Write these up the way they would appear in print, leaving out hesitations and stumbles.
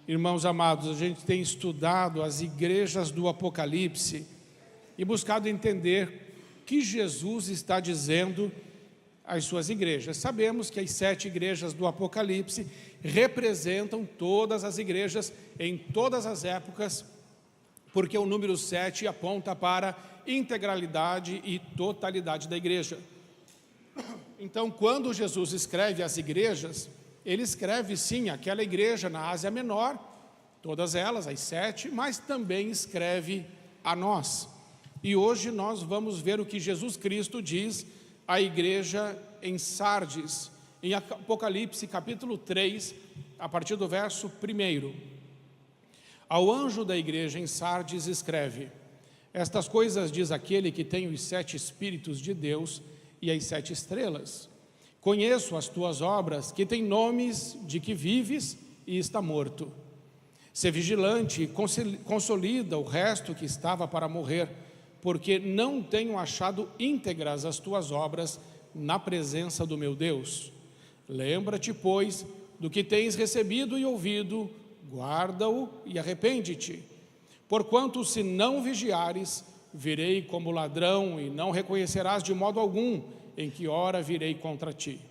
Irmãos amados, a gente tem estudado as igrejas do Apocalipse e buscado entender o que Jesus está dizendo às suas igrejas. Sabemos que as 7 igrejas do Apocalipse representam todas as igrejas em todas as épocas, porque o número 7 aponta para a integralidade e totalidade da igreja. Então, quando Jesus escreve às igrejas, ele escreve sim aquela igreja na Ásia Menor, todas elas, as 7, mas também escreve a nós. E hoje nós vamos ver o que Jesus Cristo diz à igreja em Sardes, em Apocalipse capítulo 3, a partir do verso 1. Ao anjo da igreja em Sardes escreve: estas coisas diz aquele que tem os 7 Espíritos de Deus e as 7 estrelas. Conheço as tuas obras, que têm nomes de que vives e está morto. Sê vigilante e consolida o resto que estava para morrer, porque não tenho achado íntegras as tuas obras na presença do meu Deus. Lembra-te, pois, do que tens recebido e ouvido, guarda-o e arrepende-te. Porquanto, se não vigiares, virei como ladrão e não reconhecerás de modo algum em que hora virei contra ti.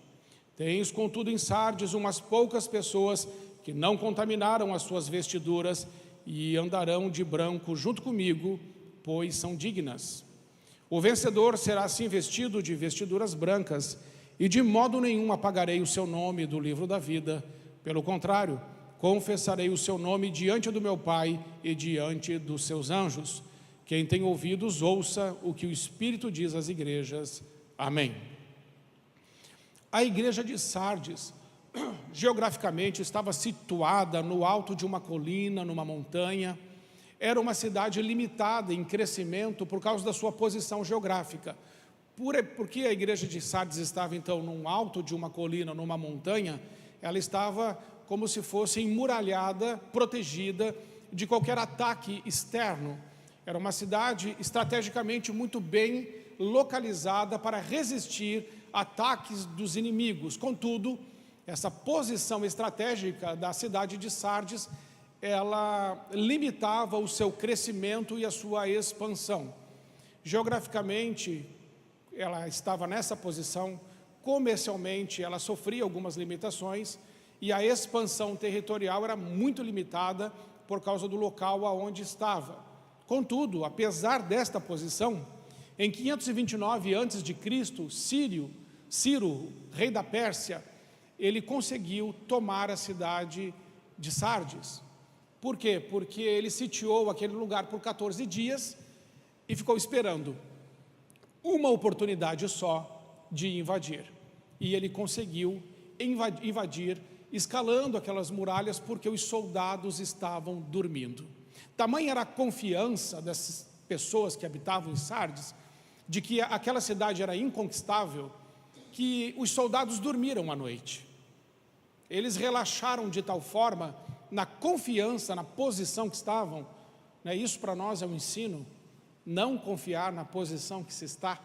Tens, contudo, em Sardes umas poucas pessoas que não contaminaram as suas vestiduras e andarão de branco junto comigo, pois são dignas. O vencedor será assim vestido de vestiduras brancas, e de modo nenhum apagarei o seu nome do livro da vida. Pelo contrário, confessarei o seu nome diante do meu Pai e diante dos seus anjos. Quem tem ouvidos, ouça o que o Espírito diz às igrejas. Amém. A igreja de Sardes, geograficamente, estava situada no alto de uma colina, numa montanha. Era uma cidade limitada em crescimento por causa da sua posição geográfica. Porque a igreja de Sardes estava, então, num alto de uma colina, numa montanha, ela estava como se fosse emuralhada, protegida de qualquer ataque externo. Era uma cidade estrategicamente muito bem localizada para resistir ataques dos inimigos. Contudo, essa posição estratégica da cidade de Sardes, ela limitava o seu crescimento e a sua expansão. Geograficamente, ela estava nessa posição. Comercialmente, ela sofria algumas limitações e a expansão territorial era muito limitada por causa do local aonde estava. Contudo, apesar desta posição, em 529 a.C., Ciro, rei da Pérsia, ele conseguiu tomar a cidade de Sardes. Por quê? Porque ele sitiou aquele lugar por 14 dias e ficou esperando uma oportunidade só de invadir. E ele conseguiu invadir, escalando aquelas muralhas, porque os soldados estavam dormindo. Tamanha era a confiança dessas pessoas que habitavam em Sardes, de que aquela cidade era inconquistável, que os soldados dormiram à noite. Eles relaxaram de tal forma, na confiança, na posição que estavam, né? Isso para nós é um ensino, não confiar na posição que se está,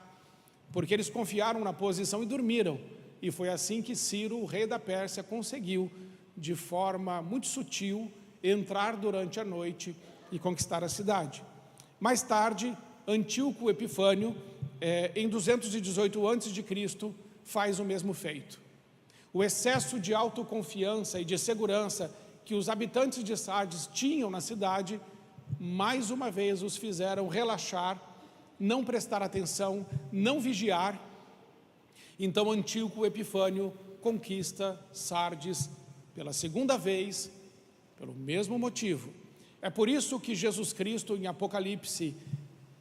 porque eles confiaram na posição e dormiram. E foi assim que Ciro, o rei da Pérsia, conseguiu, de forma muito sutil, entrar durante a noite e conquistar a cidade. Mais tarde, Antíoco Epifânio, em 218 a.C., faz o mesmo feito. O excesso de autoconfiança e de segurança que os habitantes de Sardes tinham na cidade, mais uma vez os fizeram relaxar, não prestar atenção, não vigiar. Então Antíoco Epifânio conquista Sardes pela segunda vez, pelo mesmo motivo. É por isso que Jesus Cristo, em Apocalipse,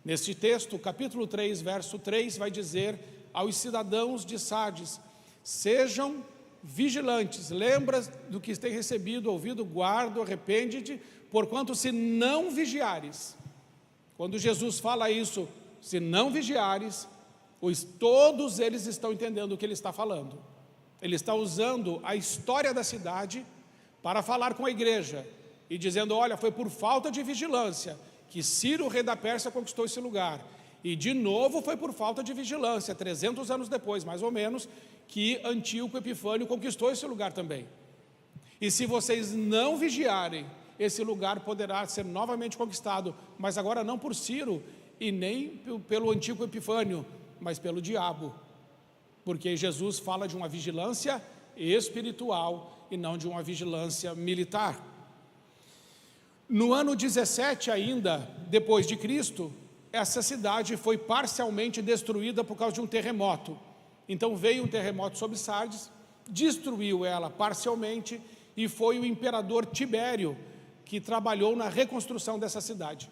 neste texto, capítulo 3, verso 3, vai dizer aos cidadãos de Sardes: sejam vigilantes, lembra do que tem recebido, ouvido, guarda, arrepende-te, porquanto se não vigiares. Quando Jesus fala isso, se não vigiares, todos eles estão entendendo o que ele está falando. Ele está usando a história da cidade para falar com a igreja e dizendo: olha, foi por falta de vigilância que Ciro, rei da Pérsia, conquistou esse lugar. E de novo foi por falta de vigilância, 300 anos depois, mais ou menos, que Antíoco Epifânio conquistou esse lugar também. E se vocês não vigiarem, esse lugar poderá ser novamente conquistado, mas agora não por Ciro e nem pelo antigo Epifânio, mas pelo diabo. Porque Jesus fala de uma vigilância espiritual e não de uma vigilância militar. No ano 17 ainda, depois de Cristo, essa cidade foi parcialmente destruída por causa de um terremoto. Então veio um terremoto sobre Sardes, destruiu ela parcialmente, e foi o imperador Tibério que trabalhou na reconstrução dessa cidade.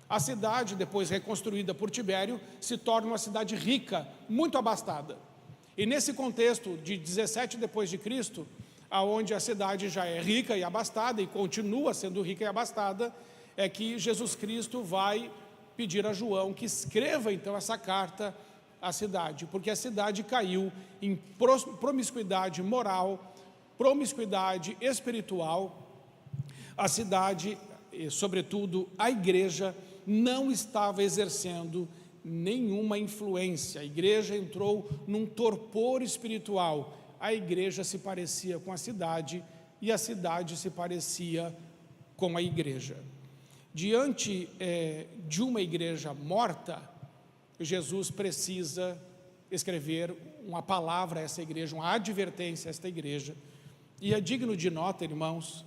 A cidade, depois reconstruída por Tibério, se torna uma cidade rica, muito abastada. E nesse contexto de 17 depois de Cristo, aonde a cidade já é rica e abastada e continua sendo rica e abastada, é que Jesus Cristo vai pedir a João que escreva então essa carta à cidade, porque a cidade caiu em promiscuidade moral, promiscuidade espiritual. A cidade, e sobretudo a igreja, não estava exercendo nenhuma influência. A igreja entrou num torpor espiritual. A igreja se parecia com a cidade e a cidade se parecia com a igreja. Diante de uma igreja morta, Jesus precisa escrever uma palavra a essa igreja, uma advertência a esta igreja. E é digno de nota, irmãos,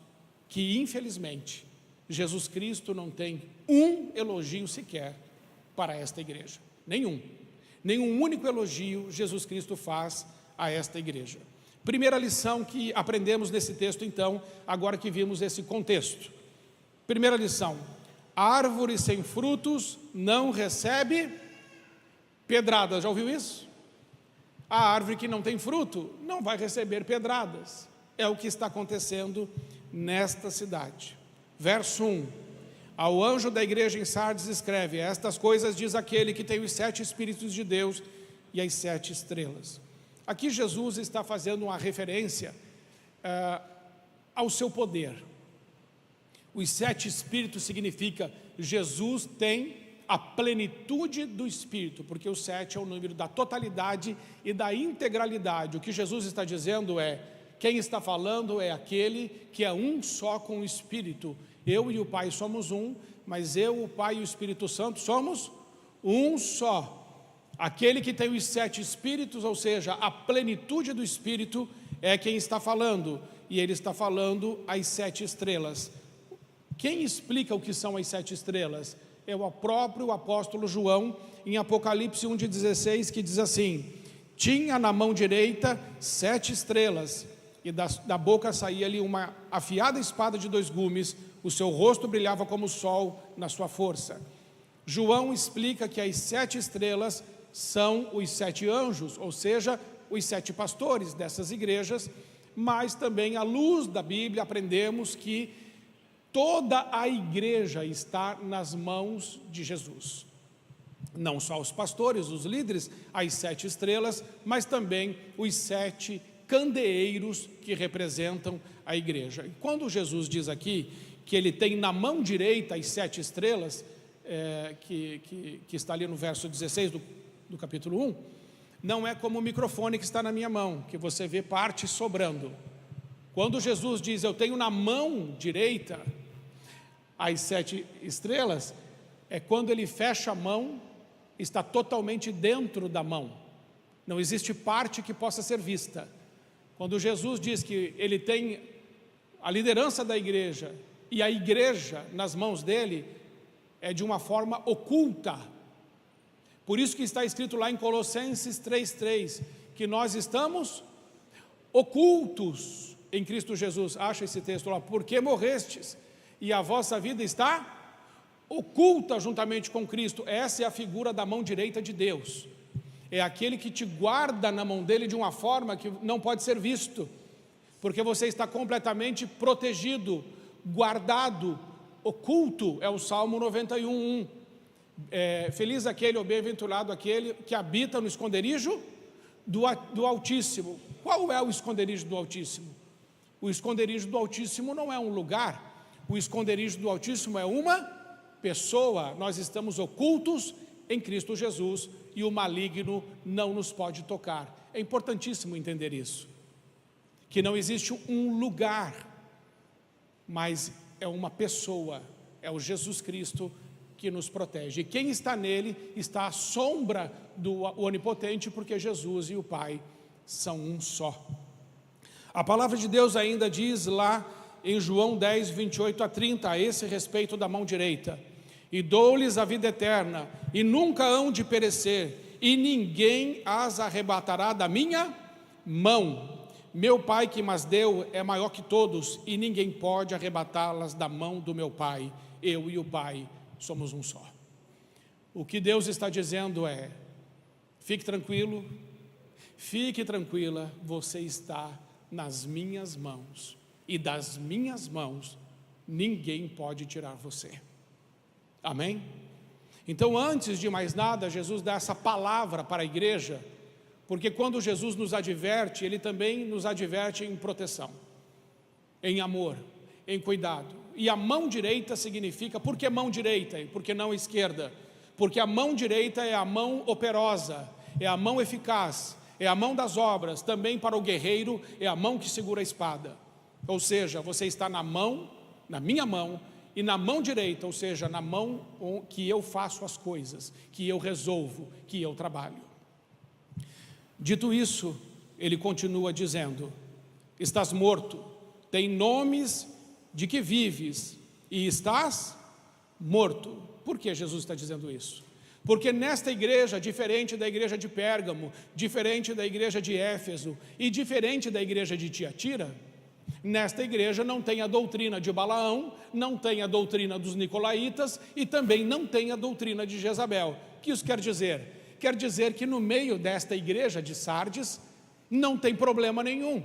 que infelizmente Jesus Cristo não tem um elogio sequer para esta igreja. Nenhum único elogio Jesus Cristo faz a esta igreja. Primeira lição que aprendemos nesse texto então, agora que vimos esse contexto. Primeira lição: a árvore sem frutos não recebe pedradas. Já ouviu isso? A árvore que não tem fruto não vai receber pedradas. É o que está acontecendo nesta cidade. Verso 1: ao anjo da igreja em Sardes escreve: estas coisas diz aquele que tem os 7 Espíritos de Deus e as 7 estrelas. Aqui Jesus está fazendo uma referência ao seu poder. Os 7 Espíritos significa Jesus tem a plenitude do Espírito, porque o 7 é o número da totalidade e da integralidade. O que Jesus está dizendo é: quem está falando é aquele que é um só com o Espírito. Eu e o Pai somos um, mas eu, o Pai e o Espírito Santo somos um só. Aquele que tem os 7 Espíritos, ou seja, a plenitude do Espírito, é quem está falando. E ele está falando as 7 estrelas. Quem explica o que são as 7 estrelas? É o próprio apóstolo João, em Apocalipse 1:16, que diz assim: tinha na mão direita 7 estrelas, e da boca saía-lhe uma afiada espada de 2 gumes, o seu rosto brilhava como o sol na sua força. João explica que as 7 estrelas são os 7 anjos, ou seja, os 7 pastores dessas igrejas, mas também à luz da Bíblia aprendemos que toda a igreja está nas mãos de Jesus. Não só os pastores, os líderes, as 7 estrelas, mas também os 7 candeeiros que representam a igreja. E quando Jesus diz aqui que ele tem na mão direita as 7 estrelas, que está ali no verso 16 do capítulo 1, não é como o microfone que está na minha mão, que você vê parte sobrando. Quando Jesus diz: eu tenho na mão direita as 7 estrelas, é quando ele fecha a mão, está totalmente dentro da mão. Não existe parte que possa ser vista. Quando Jesus diz que ele tem a liderança da igreja e a igreja nas mãos dele, é de uma forma oculta. Por isso que está escrito lá em Colossenses 3:3, que nós estamos ocultos em Cristo Jesus. Acha esse texto lá: porque morrestes, e a vossa vida está oculta juntamente com Cristo. Essa é a figura da mão direita de Deus. É aquele que te guarda na mão dele de uma forma que não pode ser visto, porque você está completamente protegido, guardado, oculto. É o Salmo 91:1. Feliz aquele, ou bem-aventurado aquele que habita no esconderijo do Altíssimo. Qual é o esconderijo do Altíssimo? O esconderijo do Altíssimo não é um lugar, o esconderijo do Altíssimo é uma pessoa. Nós estamos ocultos em Cristo Jesus e o maligno não nos pode tocar. É importantíssimo entender isso, que não existe um lugar, mas é uma pessoa, é o Jesus Cristo que nos protege. E quem está nele está à sombra do Onipotente, porque Jesus e o Pai são um só. A palavra de Deus ainda diz lá em João 10, 28 a 30, a esse respeito da mão direita: e dou-lhes a vida eterna, e nunca hão de perecer, e ninguém as arrebatará da minha mão. Meu Pai que mas deu é maior que todos, e ninguém pode arrebatá-las da mão do meu Pai. Eu e o Pai somos um só. O que Deus está dizendo é: fique tranquilo, fique tranquila, você está nas minhas mãos, e das minhas mãos ninguém pode tirar você. Amém? Então, antes de mais nada, Jesus dá essa palavra para a igreja, porque quando Jesus nos adverte, Ele também nos adverte em proteção, em amor, em cuidado. E a mão direita significa, por que mão direita e por que não esquerda? Porque a mão direita é a mão operosa, é a mão eficaz, é a mão das obras. Também para o guerreiro é a mão que segura a espada. Ou seja, você está na mão, na minha mão, e na mão direita, ou seja, na mão que eu faço as coisas, que eu resolvo, que eu trabalho. Dito isso, ele continua dizendo: estás morto, tem nomes de que vives, e estás morto. Por que Jesus está dizendo isso? Porque nesta igreja, diferente da igreja de Pérgamo, diferente da igreja de Éfeso e diferente da igreja de Tiatira, nesta igreja não tem a doutrina de Balaão, não tem a doutrina dos nicolaítas e também não tem a doutrina de Jezabel. O que isso quer dizer? Quer dizer que no meio desta igreja de Sardes não tem problema nenhum,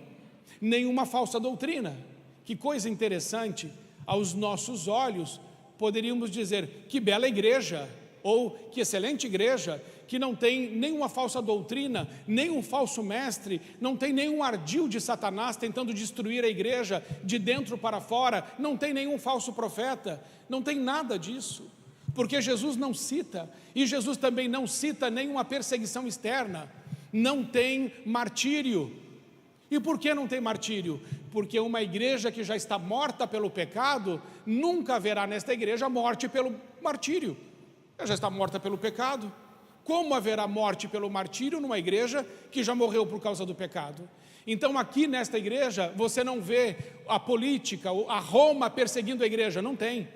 nenhuma falsa doutrina. Que coisa interessante, aos nossos olhos, poderíamos dizer: que bela igreja, ou que excelente igreja, que não tem nenhuma falsa doutrina, nenhum falso mestre, não tem nenhum ardil de Satanás tentando destruir a igreja de dentro para fora, não tem nenhum falso profeta, não tem nada disso, porque Jesus não cita, e Jesus também não cita nenhuma perseguição externa, não tem martírio. E por que não tem martírio? Porque uma igreja que já está morta pelo pecado, nunca haverá nesta igreja morte pelo martírio. Ela já está morta pelo pecado. Como haverá morte pelo martírio numa igreja que já morreu por causa do pecado? Então aqui nesta igreja você não vê a política, a Roma perseguindo a igreja, não tem.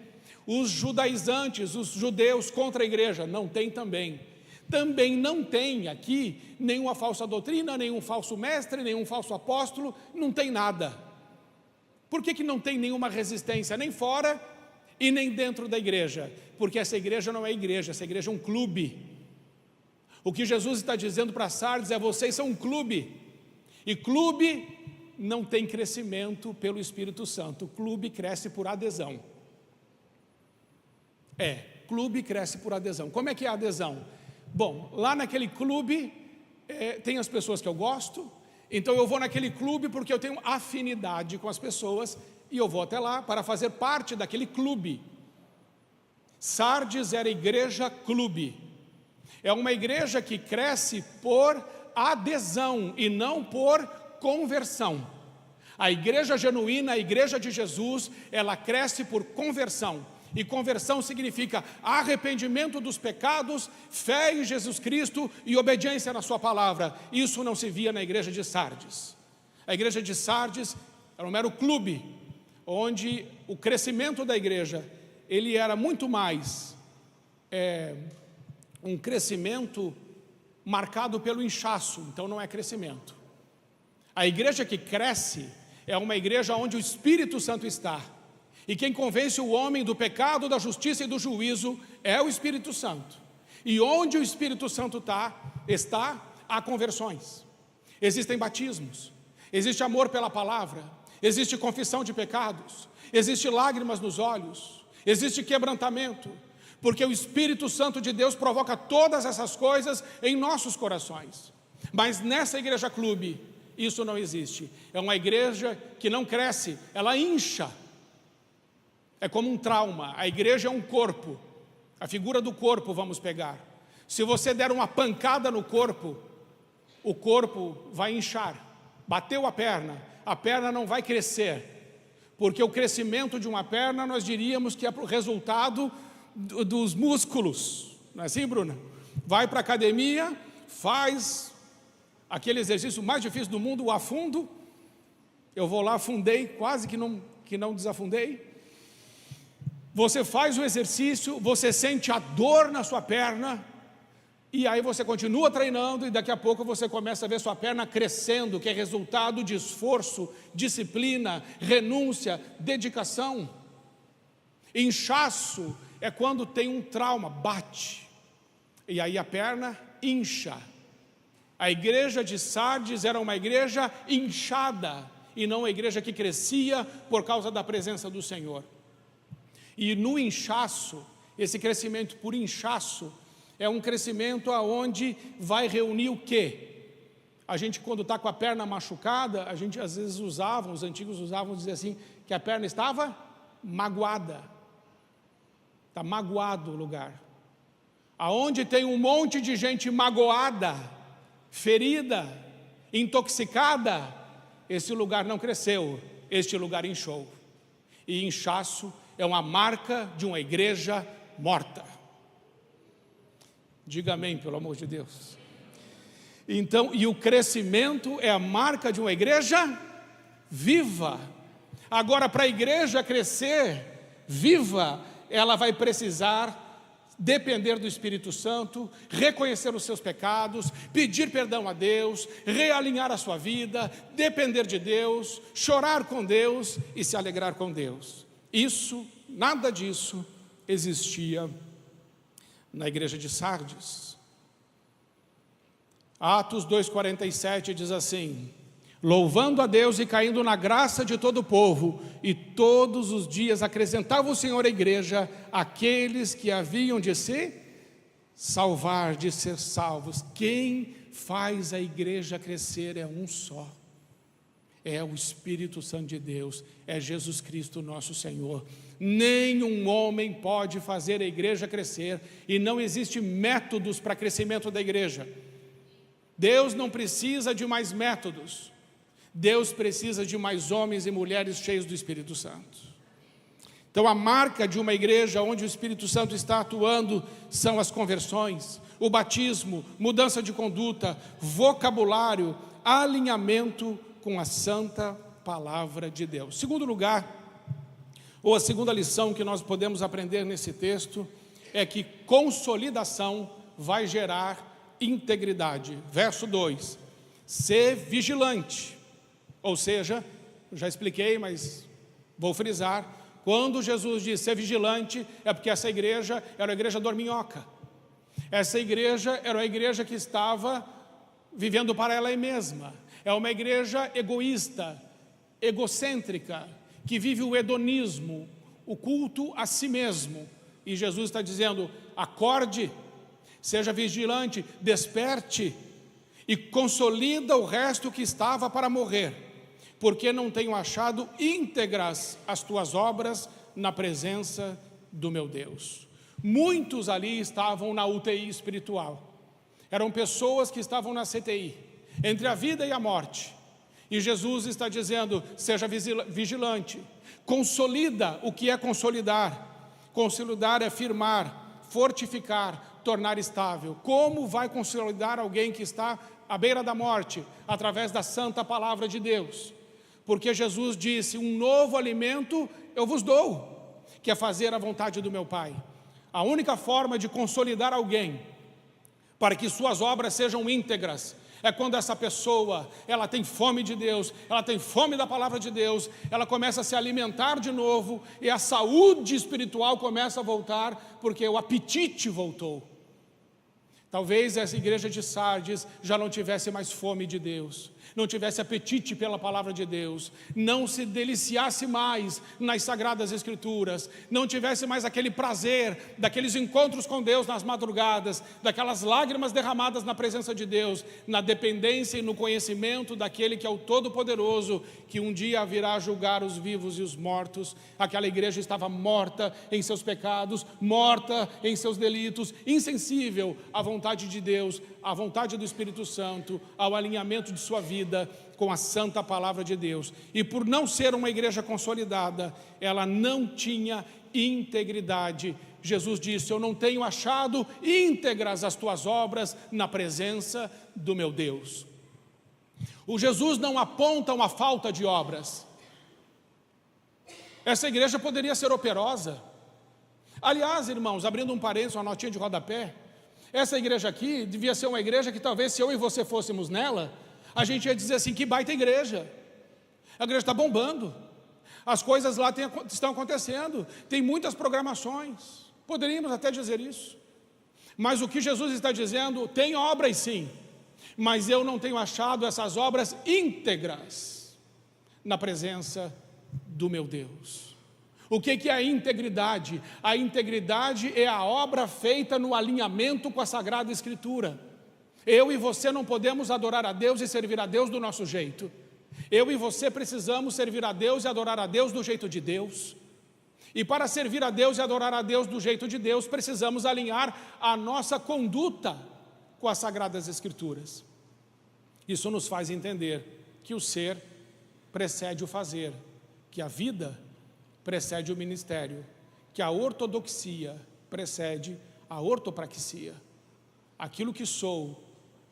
Os judaizantes, os judeus contra a igreja, não tem também. Também não tem aqui nenhuma falsa doutrina, nenhum falso mestre, nenhum falso apóstolo, não tem nada. Por que não tem nenhuma resistência, nem fora e nem dentro da igreja? Porque essa igreja não é igreja, essa igreja é um clube. O que Jesus está dizendo para Sardes é: vocês são um clube, e clube não tem crescimento pelo Espírito Santo, clube cresce por adesão. Clube cresce por adesão. Como é que é a adesão? Bom, lá naquele clube tem as pessoas que eu gosto, então eu vou naquele clube porque eu tenho afinidade com as pessoas, e eu vou até lá para fazer parte daquele clube. Sardes era igreja clube, é uma igreja que cresce por adesão e não por conversão. A igreja genuína, a igreja de Jesus, ela cresce por conversão, e conversão significa arrependimento dos pecados, fé em Jesus Cristo e obediência na sua palavra. Isso não se via na igreja de Sardes. A igreja de Sardes era um mero clube, onde o crescimento da igreja, ele era muito mais um crescimento marcado pelo inchaço, então não é crescimento. A igreja que cresce é uma igreja onde o Espírito Santo está, e quem convence o homem do pecado, da justiça e do juízo é o Espírito Santo. E onde o Espírito Santo está, há conversões, existem batismos, existe amor pela palavra, existe confissão de pecados, existe lágrimas nos olhos, existe quebrantamento, porque o Espírito Santo de Deus provoca todas essas coisas em nossos corações. Mas nessa igreja clube, isso não existe. É uma igreja que não cresce, ela incha. É como um trauma. A igreja é um corpo, a figura do corpo vamos pegar. Se você der uma pancada no corpo, o corpo vai inchar. Bateu a perna não vai crescer. Porque o crescimento de uma perna, nós diríamos que é o resultado dos músculos. Não é assim, Bruna? Vai para a academia, faz aquele exercício mais difícil do mundo, o afundo. Eu vou lá, afundei, quase que não desafundei. Você faz o exercício, você sente a dor na sua perna, e aí você continua treinando, e daqui a pouco você começa a ver sua perna crescendo, que é resultado de esforço, disciplina, renúncia, dedicação. Inchaço é quando tem um trauma, bate, e aí a perna incha. A igreja de Sardes era uma igreja inchada, e não uma igreja que crescia por causa da presença do Senhor. E no inchaço, esse crescimento por inchaço, é um crescimento aonde vai reunir o quê? A gente, quando está com a perna machucada, a gente às vezes usava, os antigos usavam dizer assim, que a perna estava magoada. Está magoado o lugar. Aonde tem um monte de gente magoada, ferida, intoxicada, esse lugar não cresceu, este lugar inchou. E inchaço é uma marca de uma igreja morta. Diga amém, pelo amor de Deus. Então, e o crescimento é a marca de uma igreja viva. Agora, para a igreja crescer viva, ela vai precisar depender do Espírito Santo, reconhecer os seus pecados, pedir perdão a Deus, realinhar a sua vida, depender de Deus, chorar com Deus e se alegrar com Deus. Nada disso existia na igreja de Sardes. Atos 2,47 diz assim: louvando a Deus e caindo na graça de todo o povo, e todos os dias acrescentava o Senhor à igreja aqueles que haviam de se salvar, de ser salvos. Quem faz a igreja crescer é um só, é o Espírito Santo de Deus, é Jesus Cristo nosso Senhor. Nenhum homem pode fazer a igreja crescer, e não existe métodos para crescimento da igreja. Deus não precisa de mais métodos, Deus precisa de mais homens e mulheres cheios do Espírito Santo. Então a marca de uma igreja onde o Espírito Santo está atuando são as conversões, o batismo, mudança de conduta, vocabulário, alinhamento com a santa palavra de Deus. Segundo lugar, ou a segunda lição que nós podemos aprender nesse texto, é que consolidação vai gerar integridade. Verso 2, ser vigilante, ou seja, já expliquei, mas vou frisar, quando Jesus diz ser vigilante, é porque essa igreja era a igreja dorminhoca, essa igreja era a igreja que estava vivendo para ela mesma, é uma igreja egoísta, egocêntrica, que vive o hedonismo, o culto a si mesmo, e Jesus está dizendo, acorde, seja vigilante, desperte, e consolida o resto que estava para morrer, porque não tenho achado íntegras as tuas obras na presença do meu Deus. Muitos ali estavam na UTI espiritual, eram pessoas que estavam na CTI, entre a vida e a morte, e Jesus está dizendo, seja vigilante, consolida o que é consolidar. Consolidar é firmar, fortificar, tornar estável. Como vai consolidar alguém que está à beira da morte? Através da santa palavra de Deus. Porque Jesus disse, um novo alimento eu vos dou, que é fazer a vontade do meu Pai. A única forma de consolidar alguém, para que suas obras sejam íntegras, é quando essa pessoa, ela tem fome de Deus, ela tem fome da palavra de Deus, ela começa a se alimentar de novo, e a saúde espiritual começa a voltar, porque o apetite voltou. Talvez essa igreja de Sardes já não tivesse mais fome de Deus, não tivesse apetite pela palavra de Deus, não se deliciasse mais nas Sagradas Escrituras, não tivesse mais aquele prazer daqueles encontros com Deus nas madrugadas, daquelas lágrimas derramadas na presença de Deus, na dependência e no conhecimento daquele que é o Todo-Poderoso, que um dia virá julgar os vivos e os mortos. Aquela igreja estava morta em seus pecados, morta em seus delitos, insensível à vontade de Deus, à vontade do Espírito Santo, ao alinhamento de sua vida, vida com a santa palavra de Deus. E por não ser uma igreja consolidada, ela não tinha integridade. Jesus disse: eu não tenho achado íntegras as tuas obras na presença do meu Deus. O Jesus não aponta uma falta de obras. Essa igreja poderia ser operosa. Aliás, irmãos, abrindo um parênteses, uma notinha de rodapé, essa igreja aqui devia ser uma igreja que talvez se eu e você fôssemos nela, a gente ia dizer assim: que baita igreja, a igreja está bombando, as coisas lá estão acontecendo, tem muitas programações, poderíamos até dizer isso. Mas o que Jesus está dizendo: tem obras sim, mas eu não tenho achado essas obras íntegras na presença do meu Deus. O que é a integridade? A integridade é a obra feita no alinhamento com a Sagrada Escritura. Eu e você não podemos adorar a Deus e servir a Deus do nosso jeito. Eu e você precisamos servir a Deus e adorar a Deus do jeito de Deus. E para servir a Deus e adorar a Deus do jeito de Deus, precisamos alinhar a nossa conduta com as Sagradas Escrituras. Isso nos faz entender que o ser precede o fazer, que a vida precede o ministério, que a ortodoxia precede a ortopraxia. Aquilo que sou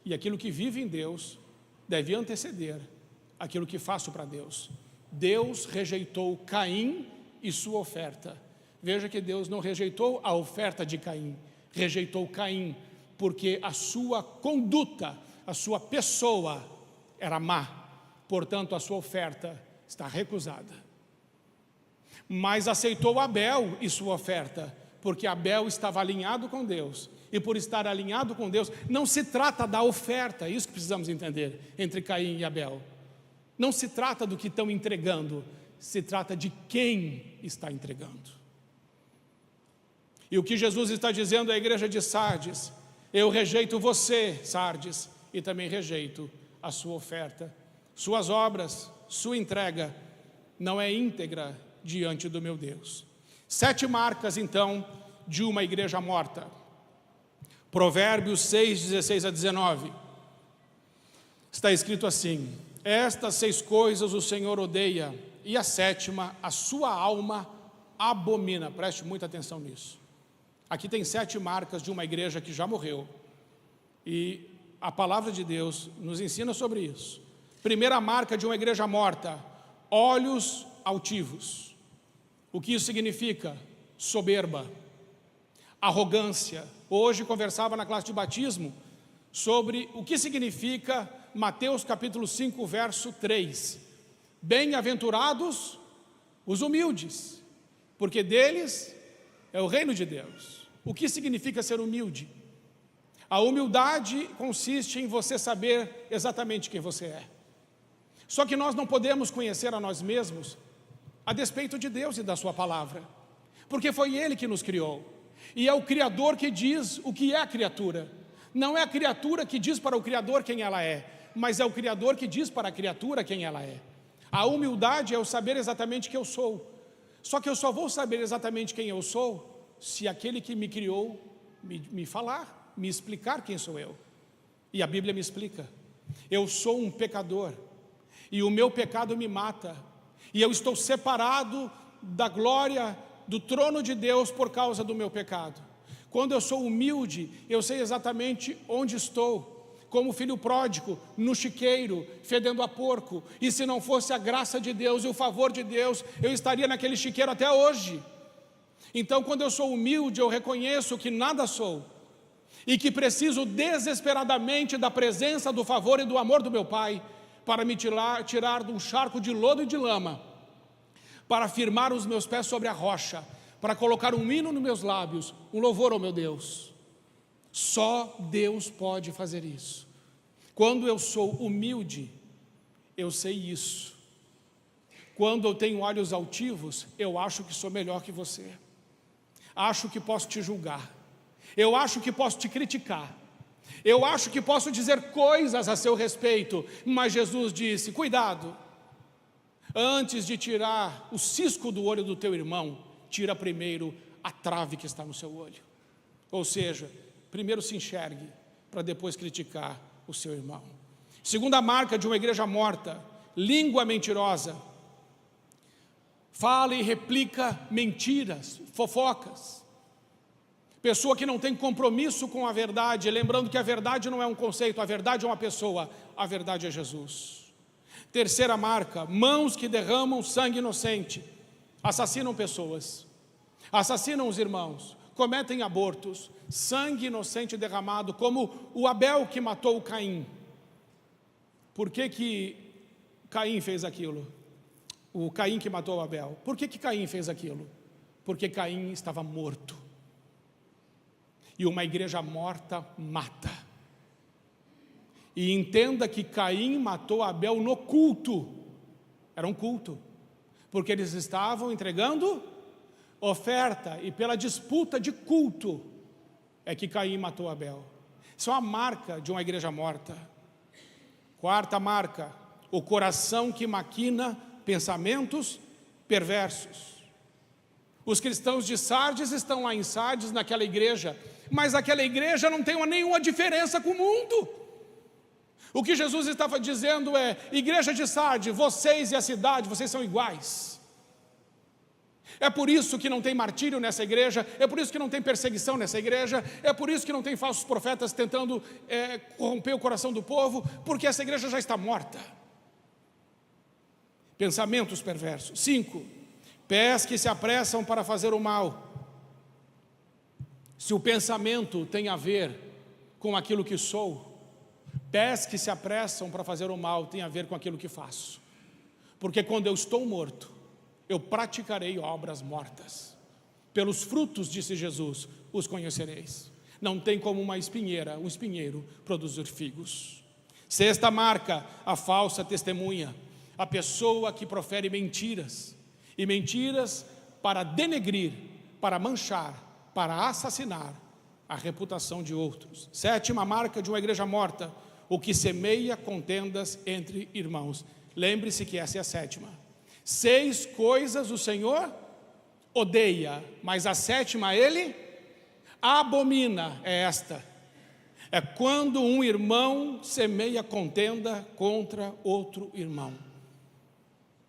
e aquilo que vive em Deus deve anteceder aquilo que faço para Deus. Deus rejeitou Caim e sua oferta. Veja que Deus não rejeitou a oferta de Caim, rejeitou Caim, porque a sua conduta, a sua pessoa era má, portanto a sua oferta está recusada. Mas aceitou Abel e sua oferta, porque Abel estava alinhado com Deus, e por estar alinhado com Deus, não se trata da oferta, isso que precisamos entender, entre Caim e Abel. Não se trata do que estão entregando, se trata de quem está entregando. E o que Jesus está dizendo à igreja de Sardes: eu rejeito você, Sardes, e também rejeito a sua oferta. Suas obras, sua entrega não é íntegra diante do meu Deus. 7 marcas então de uma igreja morta. Provérbios 6, 16 a 19. Está escrito assim: estas 6 coisas o Senhor odeia, e a 7ª a sua alma abomina. Preste muita atenção nisso. Aqui tem 7 marcas de uma igreja que já morreu, e a palavra de Deus nos ensina sobre isso. Primeira marca de uma igreja morta: olhos altivos. O que isso significa? Soberba, arrogância. Hoje conversava na classe de batismo sobre o que significa Mateus capítulo 5, verso 3. Bem-aventurados os humildes, porque deles é o reino de Deus. O que significa ser humilde? A humildade consiste em você saber exatamente quem você é. Só que nós não podemos conhecer a nós mesmos a despeito de Deus e da sua palavra, porque foi Ele que nos criou, e é o Criador que diz o que é a criatura. Não é a criatura que diz para o Criador quem ela é, mas é o Criador que diz para a criatura quem ela é. A humildade é o saber exatamente quem eu sou. Só que eu só vou saber exatamente quem eu sou se aquele que me criou me falar, me explicar quem sou eu. E a Bíblia me explica. Eu sou um pecador, e o meu pecado me mata, e eu estou separado da glória do trono de Deus por causa do meu pecado. Quando eu sou humilde, eu sei exatamente onde estou, como filho pródigo, no chiqueiro, fedendo a porco, e se não fosse a graça de Deus e o favor de Deus, eu estaria naquele chiqueiro até hoje. Então, quando eu sou humilde, eu reconheço que nada sou, e que preciso desesperadamente da presença, do favor e do amor do meu Pai, para me tirar de um charco de lodo e de lama, para firmar os meus pés sobre a rocha, para colocar um hino nos meus lábios, um louvor ao meu Deus. Só Deus pode fazer isso. Quando eu sou humilde, eu sei isso. Quando eu tenho olhos altivos, eu acho que sou melhor que você. Acho que posso te julgar. Eu acho que posso te criticar. Eu acho que posso dizer coisas a seu respeito, mas Jesus disse: cuidado, antes de tirar o cisco do olho do teu irmão, tira primeiro a trave que está no seu olho. Ou seja, primeiro se enxergue, para depois criticar o seu irmão. Segunda marca de uma igreja morta: língua mentirosa. Fala e replica mentiras, fofocas. Pessoa que não tem compromisso com a verdade, lembrando que a verdade não é um conceito, a verdade é uma pessoa, a verdade é Jesus. Terceira marca: mãos que derramam sangue inocente, assassinam pessoas, assassinam os irmãos, cometem abortos, sangue inocente derramado, como o Abel que matou o Caim. Por que Caim fez aquilo? O Caim que matou o Abel. Por que Caim fez aquilo? Porque Caim estava morto. E uma igreja morta mata. E entenda que Caim matou Abel no culto. Era um culto. Porque eles estavam entregando oferta. E pela disputa de culto é que Caim matou Abel. Isso é uma marca de uma igreja morta. Quarta marca: o coração que maquina pensamentos perversos. Os cristãos de Sardes estão lá em Sardes, naquela igreja, mas aquela igreja não tem nenhuma diferença com o mundo. O que Jesus estava dizendo é: igreja de Sardes, vocês e a cidade, vocês são iguais. É por isso que não tem martírio nessa igreja, é por isso que não tem perseguição nessa igreja, é por isso que não tem falsos profetas tentando corromper o coração do povo, porque essa igreja já está morta. Pensamentos perversos. 5, pés que se apressam para fazer o mal. Se o pensamento tem a ver com aquilo que sou, pés que se apressam para fazer o mal tem a ver com aquilo que faço. Porque quando eu estou morto, eu praticarei obras mortas. Pelos frutos, disse Jesus, os conhecereis. Não tem como um espinheiro produzir figos. Sexta marca: a falsa testemunha. A pessoa que profere mentiras, e mentiras para denegrir, para manchar, para assassinar a reputação de outros. Sétima marca de uma igreja morta: o que semeia contendas entre irmãos. Lembre-se que essa é a sétima. 6 coisas o Senhor odeia, mas a sétima Ele abomina. É esta: é quando um irmão semeia contenda contra outro irmão.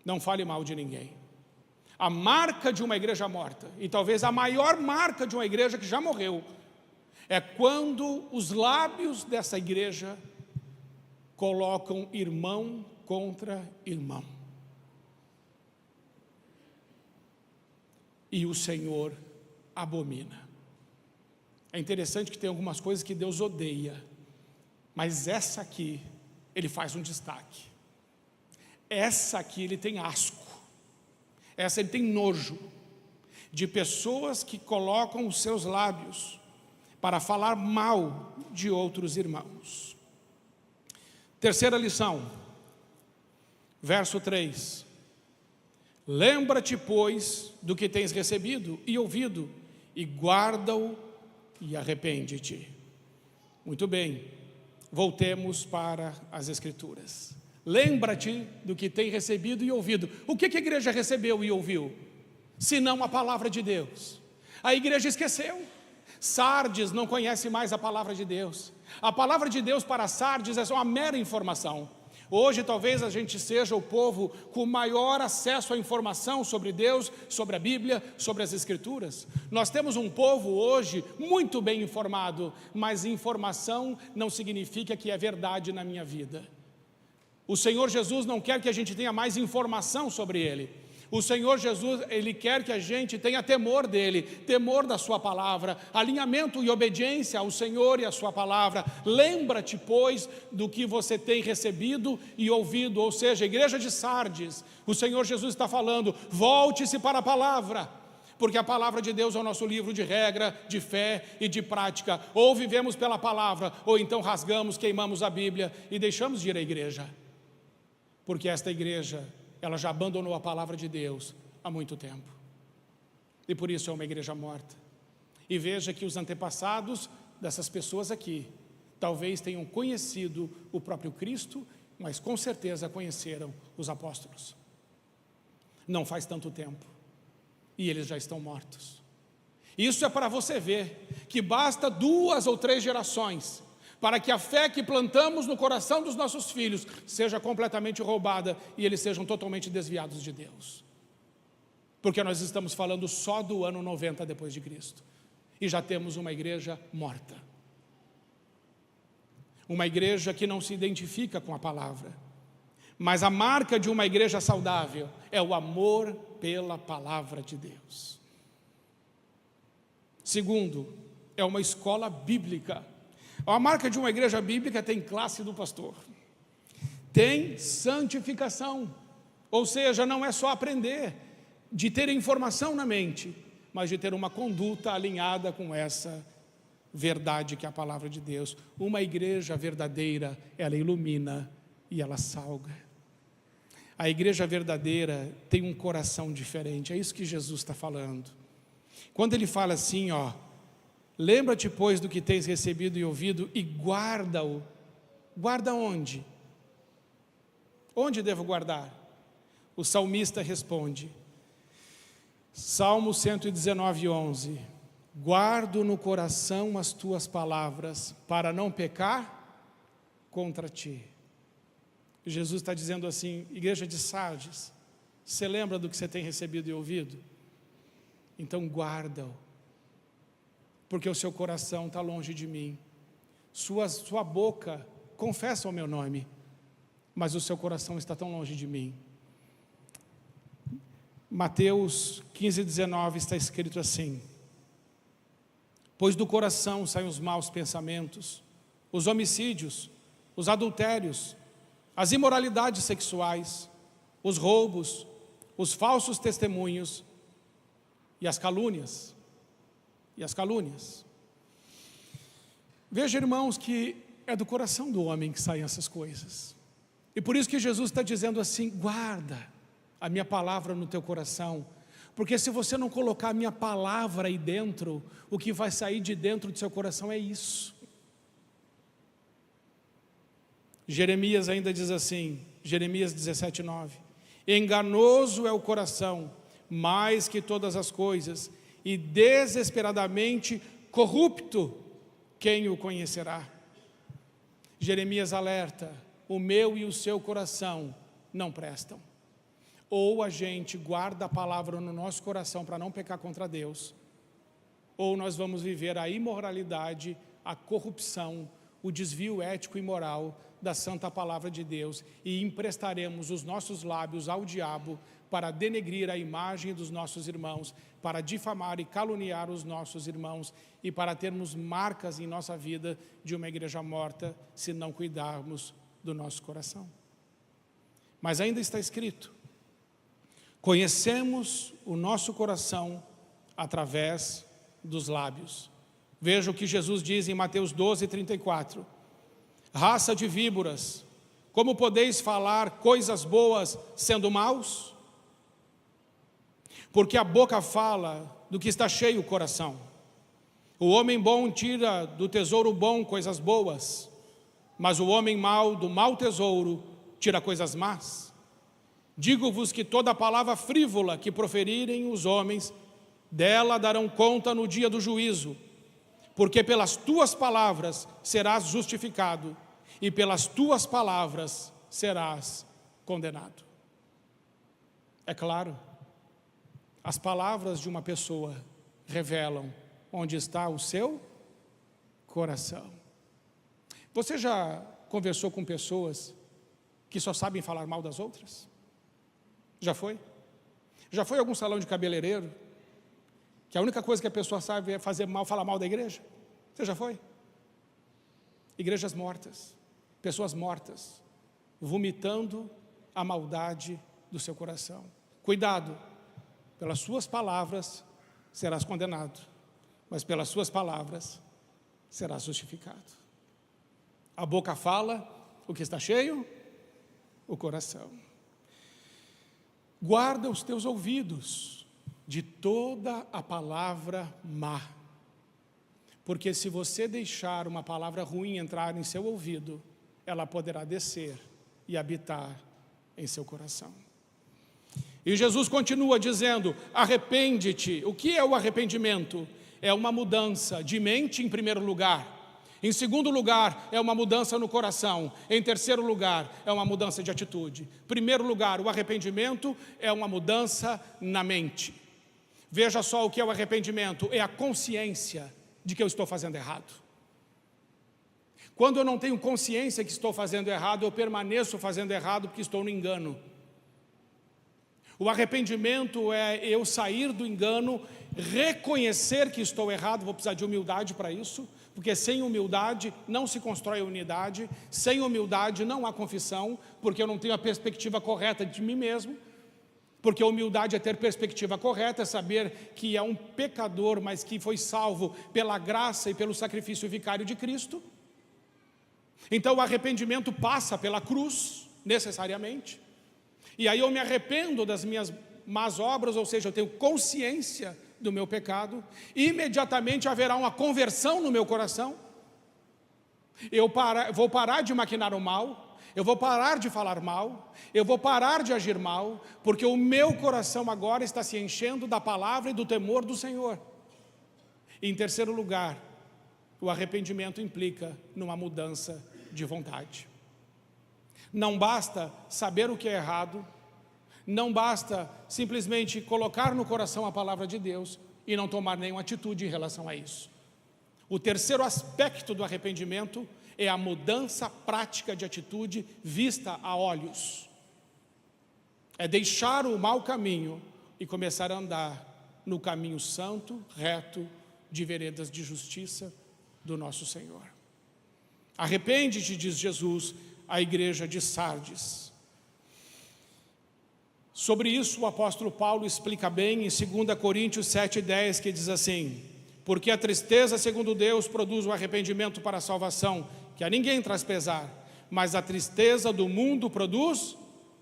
Não fale mal de ninguém. A marca de uma igreja morta, e talvez a maior marca de uma igreja que já morreu, é quando os lábios dessa igreja colocam irmão contra irmão. E o Senhor abomina. É interessante que tem algumas coisas que Deus odeia, mas essa aqui, Ele faz um destaque. Essa aqui Ele tem asco. Essa Ele tem nojo de pessoas que colocam os seus lábios para falar mal de outros irmãos. Terceira lição, verso 3. Lembra-te, pois, do que tens recebido e ouvido, e guarda-o e arrepende-te. Muito bem, voltemos para as Escrituras. Lembra-te do que tem recebido e ouvido. O que a igreja recebeu e ouviu? Senão a palavra de Deus. A igreja esqueceu. Sardes não conhece mais a palavra de Deus. A palavra de Deus para Sardes é só uma mera informação. Hoje talvez a gente seja o povo com maior acesso à informação sobre Deus, sobre a Bíblia, sobre as Escrituras. Nós temos um povo hoje muito bem informado, mas informação não significa que é verdade na minha vida. O Senhor Jesus não quer que a gente tenha mais informação sobre Ele. O Senhor Jesus, Ele quer que a gente tenha temor dEle, temor da Sua palavra, alinhamento e obediência ao Senhor e à Sua palavra. Lembra-te, pois, do que você tem recebido e ouvido. Ou seja, a igreja de Sardes, o Senhor Jesus está falando: volte-se para a palavra, porque a palavra de Deus é o nosso livro de regra, de fé e de prática. Ou vivemos pela palavra, ou então rasgamos, queimamos a Bíblia e deixamos de ir à igreja. Porque esta igreja, ela já abandonou a palavra de Deus há muito tempo. E por isso é uma igreja morta. E veja que os antepassados dessas pessoas aqui, talvez tenham conhecido o próprio Cristo, mas com certeza conheceram os apóstolos. Não faz tanto tempo. E eles já estão mortos. Isso é para você ver que basta 2 ou 3 gerações para que a fé que plantamos no coração dos nossos filhos seja completamente roubada e eles sejam totalmente desviados de Deus. Porque nós estamos falando só do ano 90 depois de Cristo. E já temos uma igreja morta. Uma igreja que não se identifica com a palavra. Mas a marca de uma igreja saudável é o amor pela palavra de Deus. Segundo, é uma escola bíblica. A marca de uma igreja bíblica tem classe do pastor. Tem santificação. Ou seja, não é só aprender, de ter informação na mente, mas de ter uma conduta alinhada com essa verdade que é a palavra de Deus. Uma igreja verdadeira, ela ilumina e ela salga. A igreja verdadeira tem um coração diferente, é isso que Jesus está falando. Quando ele fala assim, lembra-te, pois, do que tens recebido e ouvido e guarda-o. Guarda onde? Onde devo guardar? O salmista responde, Salmo 119, 11, guardo no coração as tuas palavras, para não pecar contra ti. Jesus está dizendo assim, igreja de Sardes, você lembra do que você tem recebido e ouvido? Então guarda-o, porque o seu coração está longe de mim. Sua boca confessa o meu nome, mas o seu coração está tão longe de mim. Mateus 15, 19 está escrito assim, pois do coração saem os maus pensamentos, os homicídios, os adultérios, as imoralidades sexuais, os roubos, os falsos testemunhos e as calúnias. Veja, irmãos, que é do coração do homem que saem essas coisas. E por isso que Jesus está dizendo assim, guarda a minha palavra no teu coração, porque se você não colocar a minha palavra aí dentro, o que vai sair de dentro do seu coração é isso. Jeremias ainda diz assim, Jeremias 17, 9, enganoso é o coração, mais que todas as coisas, e desesperadamente corrupto, quem o conhecerá? Jeremias alerta, o meu e o seu coração não prestam. Ou a gente guarda a palavra no nosso coração para não pecar contra Deus, ou nós vamos viver a imoralidade, a corrupção, o desvio ético e moral da santa palavra de Deus e emprestaremos os nossos lábios ao diabo para denegrir a imagem dos nossos irmãos, para difamar e caluniar os nossos irmãos e para termos marcas em nossa vida de uma igreja morta se não cuidarmos do nosso coração. Mas ainda está escrito, conhecemos o nosso coração através dos lábios. Veja o que Jesus diz em Mateus 12, 34. Raça de víboras, como podeis falar coisas boas sendo maus? Porque a boca fala do que está cheio o coração. O homem bom tira do tesouro bom coisas boas, mas o homem mau do mau tesouro tira coisas más. Digo-vos que toda palavra frívola que proferirem os homens, dela darão conta no dia do juízo, porque pelas tuas palavras serás justificado, e pelas tuas palavras serás condenado. É claro, as palavras de uma pessoa revelam onde está o seu coração. Você já conversou com pessoas que só sabem falar mal das outras? Já foi? Já foi a algum salão de cabeleireiro que a única coisa que a pessoa sabe é fazer mal, falar mal da igreja? Você já foi? Igrejas mortas, pessoas mortas, vomitando a maldade do seu coração. Cuidado, pelas suas palavras serás condenado, mas pelas suas palavras serás justificado. A boca fala o que está cheio, o coração. Guarda os teus ouvidos de toda a palavra má, porque se você deixar uma palavra ruim entrar em seu ouvido, ela poderá descer e habitar em seu coração. E Jesus continua dizendo, arrepende-te. O que é o arrependimento? É uma mudança de mente em primeiro lugar, Em segundo lugar, é uma mudança no coração. Em terceiro lugar, é uma mudança de atitude. Primeiro lugar, o arrependimento é uma mudança na mente. Veja só o que é o arrependimento: é a consciência de que eu estou fazendo errado. Quando eu não tenho consciência que estou fazendo errado, eu permaneço fazendo errado porque estou no engano. O arrependimento é eu sair do engano, reconhecer que estou errado. Vou precisar de humildade para isso, porque sem humildade não se constrói unidade, sem humildade não há confissão, porque eu não tenho a perspectiva correta de mim mesmo, porque a humildade é ter perspectiva correta, é saber que é um pecador, mas que foi salvo pela graça e pelo sacrifício vicário de Cristo. Então o arrependimento passa pela cruz, necessariamente, e aí eu me arrependo das minhas más obras, ou seja, eu tenho consciência do meu pecado, imediatamente haverá uma conversão no meu coração. Eu vou parar de maquinar o mal, eu vou parar de falar mal, eu vou parar de agir mal, porque o meu coração agora está se enchendo da palavra e do temor do Senhor. E em terceiro lugar, o arrependimento implica numa mudança de vontade. Não basta saber o que é errado, não basta simplesmente colocar no coração a palavra de Deus e não tomar nenhuma atitude em relação a isso. O terceiro aspecto do arrependimento é a mudança prática de atitude vista a olhos. É deixar o mau caminho e começar a andar no caminho santo, reto, de veredas de justiça do nosso Senhor. Arrepende-te, diz Jesus à igreja de Sardes. Sobre isso o apóstolo Paulo explica bem em 2 Coríntios 7,10, que diz assim: porque a tristeza, segundo Deus, produz o arrependimento para a salvação, que a ninguém traz pesar, mas a tristeza do mundo produz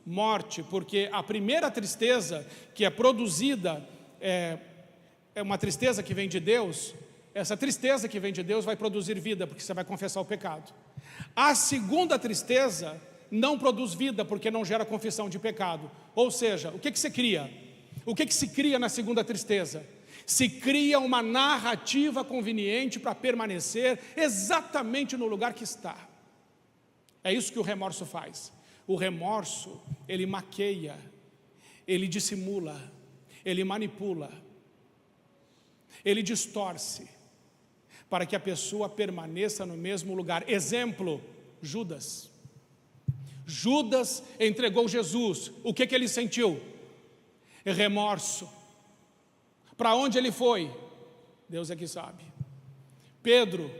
morte, porque a primeira tristeza que é produzida é uma tristeza que vem de Deus. Essa tristeza que vem de Deus vai produzir vida, porque você vai confessar o pecado. A segunda tristeza não produz vida, porque não gera confissão de pecado. Ou seja, o que se cria? O que se cria na segunda tristeza? Se cria uma narrativa conveniente para permanecer exatamente no lugar que está. É isso que o remorso faz. O remorso, ele maqueia, ele dissimula, ele manipula, ele distorce, para que a pessoa permaneça no mesmo lugar. Exemplo, Judas. Judas entregou Jesus. O que ele sentiu? Remorso. Para onde ele foi? Deus é que sabe. Pedro,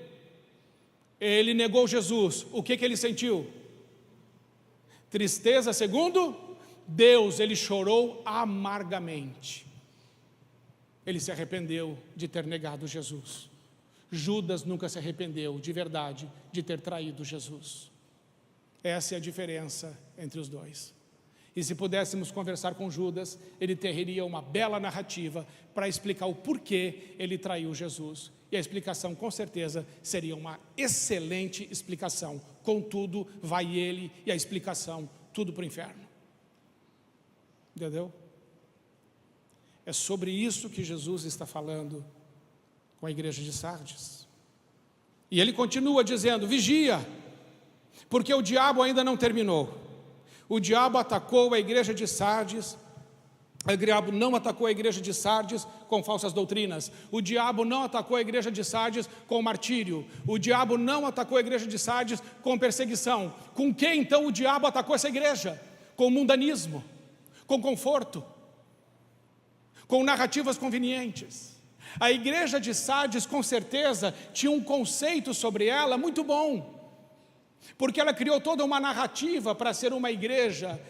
ele negou Jesus. O que ele sentiu? Tristeza, segundo Deus. Ele chorou amargamente. Ele se arrependeu de ter negado Jesus. Judas nunca se arrependeu de verdade de ter traído Jesus. Essa é a diferença entre os dois. E se pudéssemos conversar com Judas, ele teria uma bela narrativa para explicar o porquê ele traiu Jesus. E a explicação, com certeza, seria uma excelente explicação. Contudo, vai ele e a explicação, tudo para o inferno. Entendeu? É sobre isso que Jesus está falando com a igreja de Sardes. E ele continua dizendo: vigia, porque o diabo ainda não terminou. O diabo atacou a igreja de Sardes. O diabo não atacou a igreja de Sardes com falsas doutrinas. O diabo não atacou a igreja de Sardes com martírio. O diabo não atacou a igreja de Sardes com perseguição. Com que então o diabo atacou essa igreja? Com mundanismo, com conforto, com narrativas convenientes. A igreja de Sardes, com certeza, tinha um conceito sobre ela muito bom, porque ela criou toda uma narrativa para ser uma igreja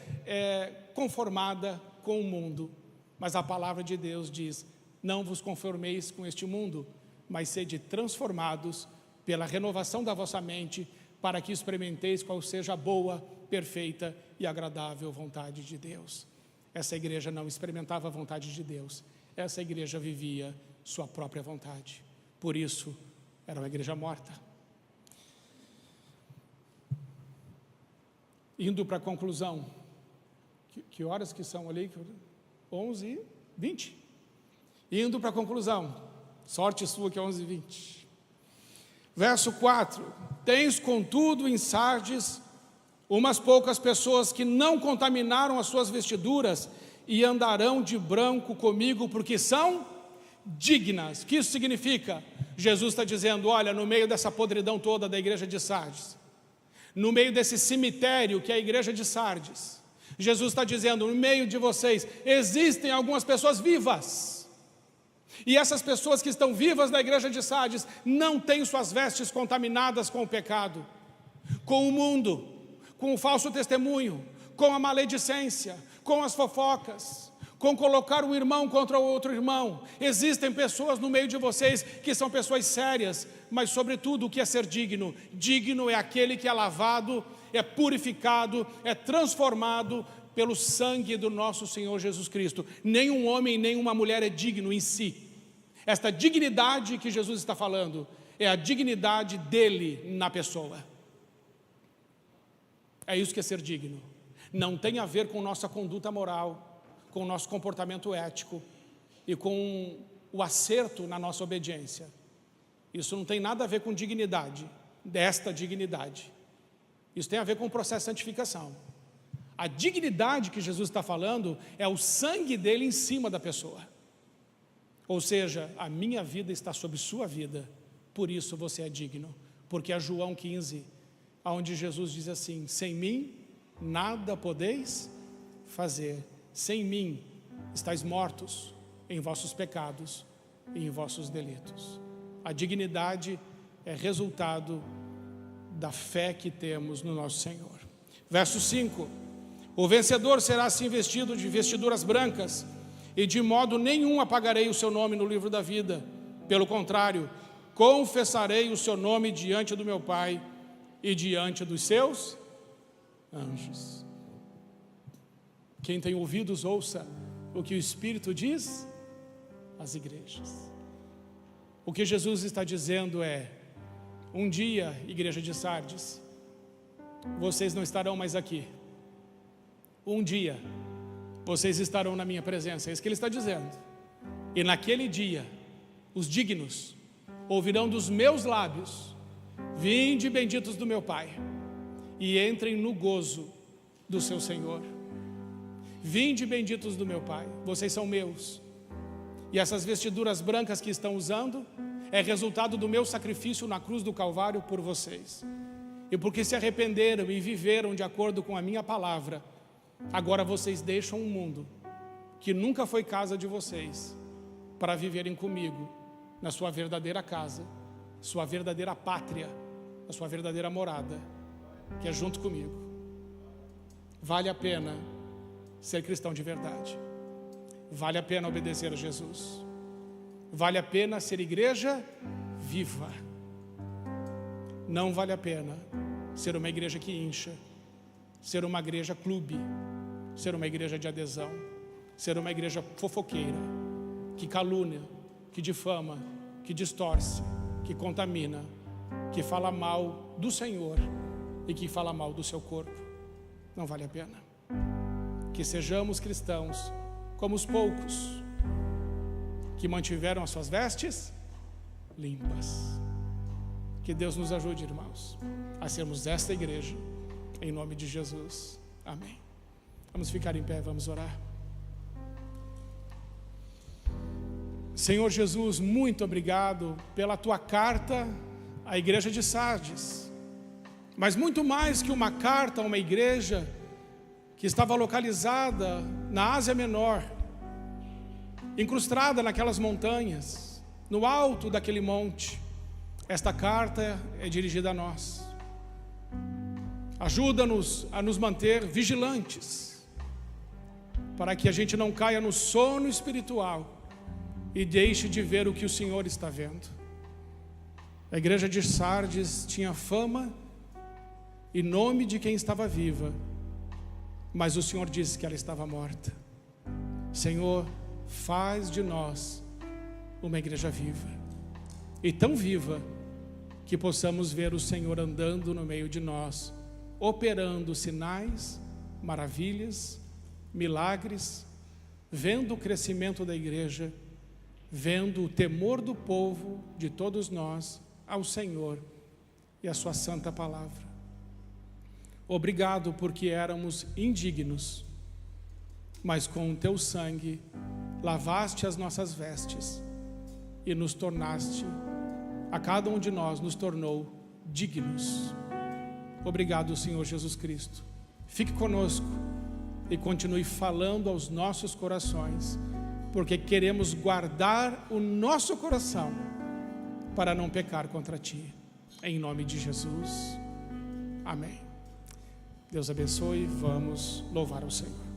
conformada com o mundo. Mas a palavra de Deus diz: não vos conformeis com este mundo, mas sede transformados pela renovação da vossa mente, para que experimenteis qual seja a boa, perfeita e agradável vontade de Deus. Essa igreja não experimentava a vontade de Deus, essa igreja vivia sua própria vontade. Por isso, era uma igreja morta. Indo para a conclusão, que horas que são ali? 11h20. Indo para a conclusão, sorte sua que é 11h20. Verso 4: tens contudo em Sardes umas poucas pessoas que não contaminaram as suas vestiduras e andarão de branco comigo porque são dignas. O que isso significa? Jesus está dizendo: olha, no meio dessa podridão toda da igreja de Sardes, no meio desse cemitério que é a igreja de Sardes, Jesus está dizendo: no meio de vocês existem algumas pessoas vivas, e essas pessoas que estão vivas na igreja de Sardes não têm suas vestes contaminadas com o pecado, com o mundo, com o falso testemunho, com a maledicência, com as fofocas, com colocar um irmão contra o outro irmão. Existem pessoas no meio de vocês que são pessoas sérias, mas sobretudo o que é ser digno? Digno é aquele que é lavado, é purificado, é transformado pelo sangue do nosso Senhor Jesus Cristo. Nenhum homem, nenhuma mulher é digno em si. Esta dignidade que Jesus está falando é a dignidade dele na pessoa. É isso que é ser digno. Não tem a ver com nossa conduta moral, com o nosso comportamento ético e com o acerto na nossa obediência. Isso não tem nada a ver com dignidade, desta dignidade. Isso tem a ver com o processo de santificação. A dignidade que Jesus está falando é o sangue dele em cima da pessoa. Ou seja, a minha vida está sob sua vida, por isso você é digno. Porque é João 15, onde Jesus diz assim: sem mim nada podeis fazer. Sem mim estáis mortos em vossos pecados e em vossos delitos. A dignidade é resultado da fé que temos no nosso Senhor. Verso 5: o vencedor será assim vestido de vestiduras brancas, e de modo nenhum apagarei o seu nome no livro da vida. Pelo contrário, confessarei o seu nome diante do meu Pai e diante dos seus anjos. Quem tem ouvidos, ouça o que o Espírito diz às igrejas. O que Jesus está dizendo é: um dia, igreja de Sardes, vocês não estarão mais aqui. Um dia, vocês estarão na minha presença. É isso que ele está dizendo. E naquele dia, os dignos ouvirão dos meus lábios: vinde, benditos do meu Pai, e entrem no gozo do seu Senhor. Vinde, benditos do meu Pai, vocês são meus. E essas vestiduras brancas que estão usando é resultado do meu sacrifício na cruz do Calvário por vocês. E porque se arrependeram e viveram de acordo com a minha palavra, agora vocês deixam um mundo que nunca foi casa de vocês para viverem comigo na sua verdadeira casa, sua verdadeira pátria, a sua verdadeira morada, que é junto comigo. Vale a pena ser cristão de verdade. Vale a pena obedecer a Jesus. Vale a pena ser igreja viva. Não vale a pena ser uma igreja que incha, ser uma igreja clube, ser uma igreja de adesão, ser uma igreja fofoqueira, que calúnia, que difama, que distorce, que contamina, que fala mal do Senhor e que fala mal do seu corpo. Não vale a pena. Que sejamos cristãos como os poucos que mantiveram as suas vestes limpas. Que Deus nos ajude, irmãos, a sermos esta igreja, em nome de Jesus. Amém. Vamos ficar em pé, vamos orar. Senhor Jesus, muito obrigado pela tua carta à igreja de Sardes. Mas muito mais que uma carta a uma igreja que estava localizada na Ásia Menor, incrustada naquelas montanhas, no alto daquele monte, esta carta é dirigida a nós. Ajuda-nos a nos manter vigilantes, para que a gente não caia no sono espiritual e deixe de ver o que o Senhor está vendo. A igreja de Sardes tinha fama e nome de quem estava viva, mas o Senhor disse que ela estava morta. Senhor, faz de nós uma igreja viva, e tão viva que possamos ver o Senhor andando no meio de nós, operando sinais, maravilhas, milagres, vendo o crescimento da igreja, vendo o temor do povo, de todos nós, ao Senhor e à sua santa palavra. Obrigado porque éramos indignos, mas com o teu sangue lavaste as nossas vestes e nos tornaste, a cada um de nós nos tornou dignos. Obrigado, Senhor Jesus Cristo. Fique conosco e continue falando aos nossos corações, porque queremos guardar o nosso coração para não pecar contra Ti. Em nome de Jesus. Amém. Deus abençoe. Vamos louvar o Senhor.